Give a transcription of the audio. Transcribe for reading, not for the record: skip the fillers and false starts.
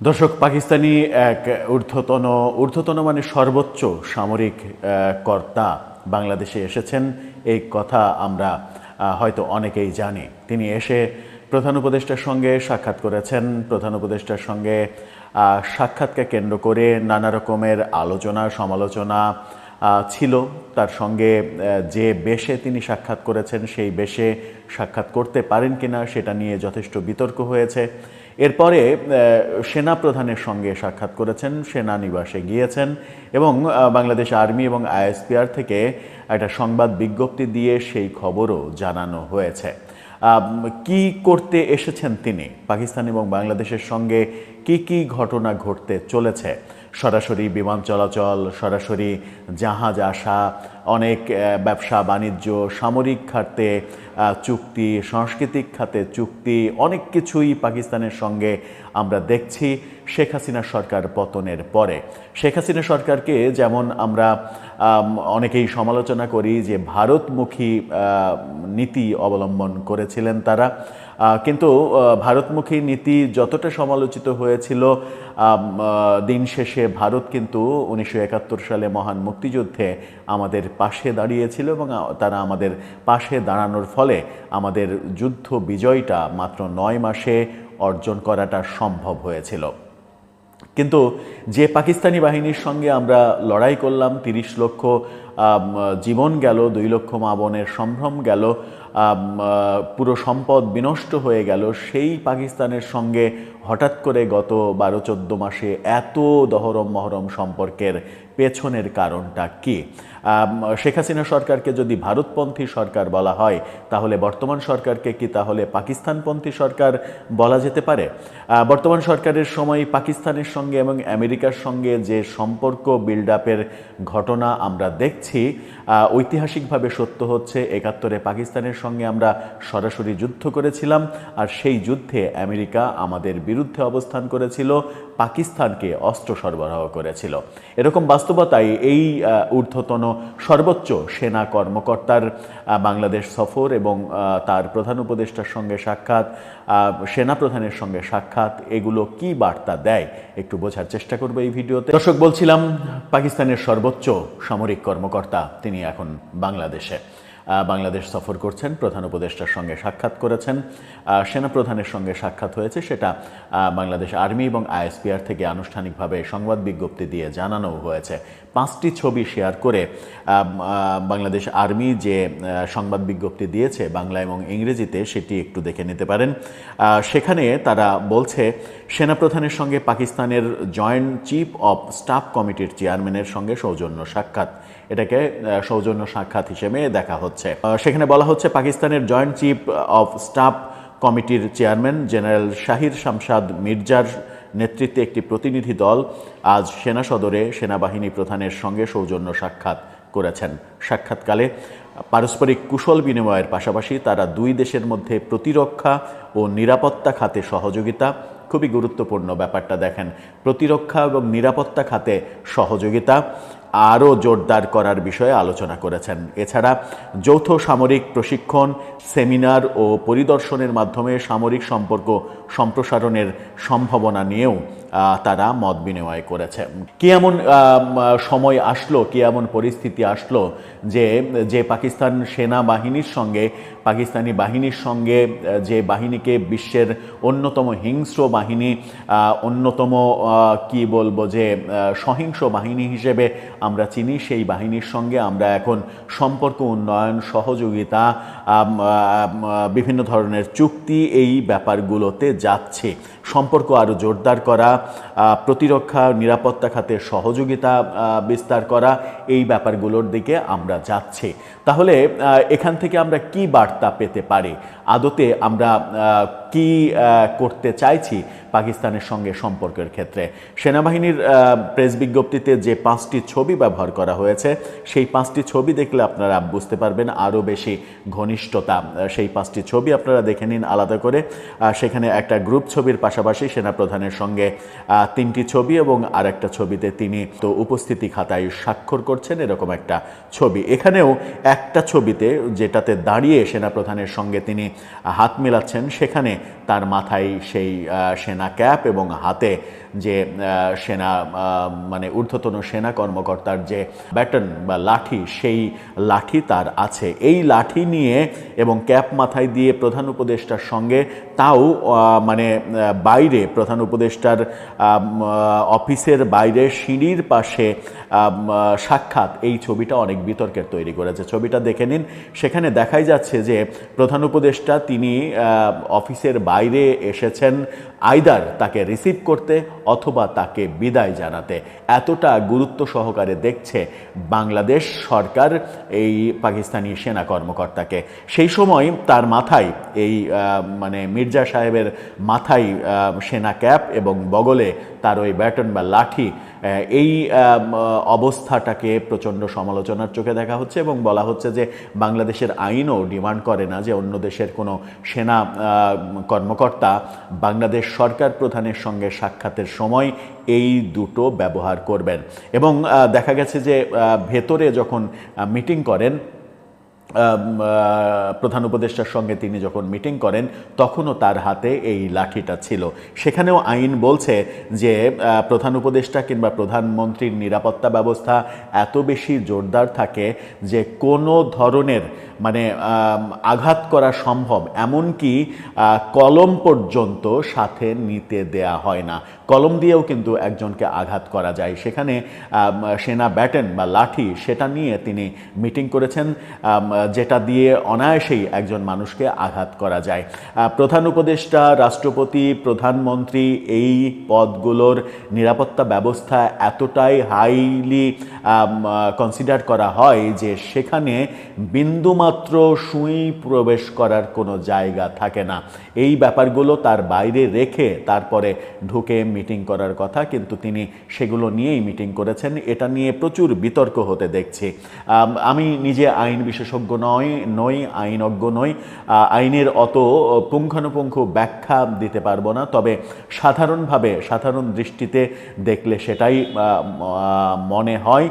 দর্শক, পাকিস্তানি এক ঊর্ধ্বতন মানে সর্বোচ্চ সামরিক কর্তা বাংলাদেশে এসেছেন। এই কথা আমরা হয়তো অনেকেই জানি। তিনি এসে প্রধান উপদেষ্টার সঙ্গে সাক্ষাৎ করেছেন। প্রধান উপদেষ্টার সঙ্গে সাক্ষাৎকে কেন্দ্র করে নানা রকমের আলোচনা সমালোচনা ছিল। তার সঙ্গে যে বেশে তিনি সাক্ষাৎ করেছেন সেই বেশে সাক্ষাৎ করতে পারেন কিনা সেটা নিয়ে যথেষ্ট বিতর্ক হয়েছে। এরপরে সেনা প্রধানের সঙ্গে সাক্ষাৎ করেছেন, সেনানিবাসে গিয়েছেন এবং বাংলাদেশ আর্মি এবং আইএসপিআর থেকে একটা সংবাদ বিজ্ঞপ্তি দিয়ে সেই খবরও জানানো হয়েছে। কি করতে এসেছেন তিনি, পাকিস্তান এবং বাংলাদেশের সঙ্গে কি ঘটনা ঘটতে চলেছে, সরাসরি বিমান চলাচল, সরাসরি জাহাজ আসা, অনেক ব্যবসা বাণিজ্য, সামরিক খাতে চুক্তি, সাংস্কৃতিক খাতে চুক্তি, অনেক কিছুই পাকিস্তানের সঙ্গে আমরা দেখছি শেখ হাসিনা সরকার পতনের পরে। শেখ হাসিনা সরকারকে যেমন আমরা অনেকেই সমালোচনা করি যে ভারতমুখী নীতি অবলম্বন করেছিলেন তারা, কিন্তু ভারতমুখী নীতি যতটা সমালোচিত হয়েছিল, দিন শেষে ভারত কিন্তু 1971 সালে মহান মুক্তিযুদ্ধে আমাদের পাশে দাঁড়িয়েছিল এবং তারা আমাদের পাশে দাঁড়ানোর ফলে আমাদের যুদ্ধ বিজয়টা মাত্র 9 মাসে অর্জন করাটা সম্ভব হয়েছিল। কিন্তু যে পাকিস্তানি বাহিনীর সঙ্গে আমরা লড়াই করলাম, 30 লক্ষ জীবন গেল, 2 লক্ষ মা বোনের সম্ভ্রম গেল, পুরো সম্পদ বিনষ্ট হয়ে গেল, সেই পাকিস্তানের সঙ্গে হঠাৎ করে গত 12-14 মাসে এত দহরম মহরম সম্পর্কের পেছনের কারণটা কি? শেখ হাসিনা সরকারকে যদি ভারতপন্থী সরকার বলা হয়, তাহলে বর্তমান সরকারকে কি তাহলে পাকিস্তানপন্থী সরকার বলা যেতে পারে? বর্তমান সরকারের সময় পাকিস্তানের সঙ্গে এবং আমেরিকার সঙ্গে যে সম্পর্ক বিল্ড আপের ঘটনা আমরা দেখছি, ঐতিহাসিকভাবে সত্য হচ্ছে 71-এ পাকিস্তানের সঙ্গে আমরা সরাসরি যুদ্ধ করেছিলাম, আর সেই যুদ্ধে আমেরিকা আমাদের বিরুদ্ধে অবস্থান করেছিল, পাকিস্তানকে অস্ত্র সরবরাহ করেছিল। এরকম বাস্তবতায় এই ঊর্ধ্বতন সর্বোচ্চ সেনা কর্মকর্তার বাংলাদেশ সফর এবং তার প্রধান উপদেষ্টার সঙ্গে সাক্ষাৎ, সেনা প্রধানের সঙ্গে সাক্ষাৎ, এগুলো কি বার্তা দেয় একটু বোঝার চেষ্টা করবো এই ভিডিওতে। দর্শক, বলছিলাম পাকিস্তানের সর্বোচ্চ সামরিক কর্মকর্তা তিনি এখন বাংলাদেশ সফর করছেন, প্রধান উপদেষ্টার সঙ্গে সাক্ষাৎ করেছেন, সেনা প্রধানের সঙ্গে সাক্ষাৎ হয়েছে, সেটা বাংলাদেশ আর্মি এবং আইএসপিআর থেকে আনুষ্ঠানিকভাবে সংবাদ বিজ্ঞপ্তি দিয়ে জানানো হয়েছে। 5টি ছবি শেয়ার করে বাংলাদেশ আর্মি যে সংবাদ বিজ্ঞপ্তি দিয়েছে বাংলা এবং ইংরেজিতে, সেটি একটু দেখে নিতে পারেন। সেখানে তারা বলছে, সেনাপ্রধানের সঙ্গে পাকিস্তানের জয়েন্ট চিফ অব স্টাফ কমিটির চেয়ারম্যানের সঙ্গে সৌজন্য সাক্ষাৎ, এটাকে সৌজন্য সাক্ষাৎ হিসেবে দেখা হচ্ছে। সেখানে বলা হচ্ছে, পাকিস্তানের জয়েন্ট চিফ অব স্টাফ কমিটির চেয়ারম্যান জেনারেল শাহির শামশাদ মির্জার নেতৃত্বে একটি প্রতিনিধি দল আজ সেনা সদরে সেনাবাহিনী প্রধানের সঙ্গে সৌজন্য সাক্ষাৎ করেছেন। সাক্ষাৎকালে পারস্পরিক কুশল বিনিময়ের পাশাপাশি তারা দুই দেশের মধ্যে প্রতিরক্ষা ও নিরাপত্তা খাতে সহযোগিতা, খুবই গুরুত্বপূর্ণ ব্যাপারটা দেখেন, প্রতিরক্ষা এবং নিরাপত্তা খাতে সহযোগিতা আরও জোরদার করার বিষয়ে আলোচনা করেছেন। এছাড়া যৌথ সামরিক প্রশিক্ষণ, সেমিনার ও পরিদর্শনের মাধ্যমে সামরিক সম্পর্ক সম্প্রসারণের সম্ভাবনা নিয়েও তারা মত বিনিময় করেছে। কি এমন সময় আসলো, কি এমন পরিস্থিতি আসলো যে পাকিস্তান সেনাবাহিনীর সঙ্গে, পাকিস্তানি বাহিনীর সঙ্গে, যে বাহিনীকে বিশ্বের অন্যতম হিংস্র বাহিনী, অন্যতম কি বলবো যে সহিংস বাহিনী হিসেবে আমরা চিনি, সেই বাহিনীর সঙ্গে আমরা এখন সম্পর্ক উন্নয়ন, সহযোগিতা, বিভিন্ন ধরনের চুক্তি, এই ব্যাপারগুলোতে যাচ্ছে। সম্পর্ক আরও জোরদার করা, প্রতিরক্ষা নিরাপত্তা খাতে সহযোগিতা বিস্তার করা, এই ব্যাপারগুলোর দিকে আমরা যাচ্ছি। তাহলে এখান থেকে আমরা কি বার্তা পেতে পারি? আদতে আমরা কি করতে চাইছি পাকিস্তানের সঙ্গে সম্পর্কের ক্ষেত্রে? সেনাবাহিনীর প্রেস বিজ্ঞপ্তিতে যে 5টি ছবি ব্যবহার করা হয়েছে, সেই 5টি ছবি দেখলে আপনারা বুঝতে পারবেন আরও বেশি ঘনিষ্ঠতা। সেই 5টি ছবি আপনারা দেখে নিন আলাদা করে। সেখানে একটা গ্রুপ ছবির পাশাপাশি সেনাপ্রধানের সঙ্গে 3টি ছবি এবং আরেকটা ছবিতে তিনি তো উপস্থিতি খাতায় স্বাক্ষর করছেন, এরকম একটা ছবি। এখানেও একটা ছবিতে যেটাতে দাঁড়িয়ে সেনাপ্রধানের সঙ্গে তিনি হাত মেলাচ্ছেন, সেখানে তার মাথায় সেই সেনা ক্যাপ এবং হাতে যে সেনা মানে ঊর্ধ্বতন সেনা কর্মকর্তার যে ব্যাটন বা লাঠি, সেই লাঠি তার আছে। এই লাঠি নিয়ে এবং ক্যাপ মাথায় দিয়ে প্রধান উপদেষ্টার সঙ্গে, তাও মানে বাইরে, প্রধান উপদেষ্টার অফিসের বাইরে সিঁড়ির পাশে সাক্ষাৎ, এই ছবিটা অনেক বিতর্কের তৈরি করেছে। ছবিটা দেখে নিন। সেখানে দেখাই যাচ্ছে যে প্রধান উপদেষ্টা তিনি অফিসের বাইরে এসেছেন আইদার তাকে রিসিভ করতে অথবা তাকে বিদায় জানাতে। এতটা গুরুত্ব সহকারে দেখছে বাংলাদেশ সরকার এই পাকিস্তানি সেনা কর্মকর্তাকে। সেই সময় তার মাথায় এই মানে মির্জা সাহেবের মাথায় সেনা ক্যাপ এবং বগলে তার ওই ব্যাটন বা লাঠি, এই অবস্থাটাকে প্রচণ্ড সমালোচনার চোখে দেখা হচ্ছে এবং বলা হচ্ছে যে বাংলাদেশের আইনও ডিমান্ড করে না যে অন্য দেশের কোনো সেনা কর্মকর্তা বাংলাদেশ সরকার প্রধানের সঙ্গে সাক্ষাতের সময় এই দুটো ব্যবহার করবেন। এবং দেখা গেছে যে ভেতরে যখন মিটিং করেন, প্রধান উপদেষ্টার সঙ্গে তিনি যখন মিটিং করেন তখনও তার হাতে এই লাঠিটা ছিল। সেখানেও আইন বলছে যে প্রধান উপদেষ্টা কিংবা প্রধানমন্ত্রীর নিরাপত্তা ব্যবস্থা এত বেশি জোরদার থাকে যে কোনো ধরনের মানে আঘাত করা সম্ভব, এমনকি কলম পর্যন্ত সাথে নিতে দেয়া হয় না। কলম দিয়েও কিন্তু একজনকে আঘাত করা যায়। সেখানে সেনা ব্যাটন বা লাঠি, সেটা নিয়ে তিনি মিটিং করেছেন, যেটা দিয়ে অনায়াসেই একজন মানুষকে আঘাত করা যায়। প্রধান উপদেষ্টা, রাষ্ট্রপতি, প্রধানমন্ত্রী, এই পদগুলোর নিরাপত্তা ব্যবস্থা এতটাই হাইলি কনসিডার করা হয় যে সেখানে বিন্দুমাত্র সুই প্রবেশ করার কোনো জায়গা থাকে না। এই ব্যাপারগুলো তার বাইরে রেখে তারপরে ঢুকে মিটিং করার কথা, কিন্তু তিনি সেগুলো নিয়েই মিটিং করেছেন। এটা নিয়ে প্রচুর বিতর্ক হতে দেখছি। আমি নিজে আইন বিশেষজ্ঞ নই, আইনজ্ঞ নই, আইনের অত পুঙ্খানুপুঙ্খ ব্যাখ্যা দিতে পারবো না। তবে সাধারণ দৃষ্টিতে দেখলে সেটাই মনে হয়।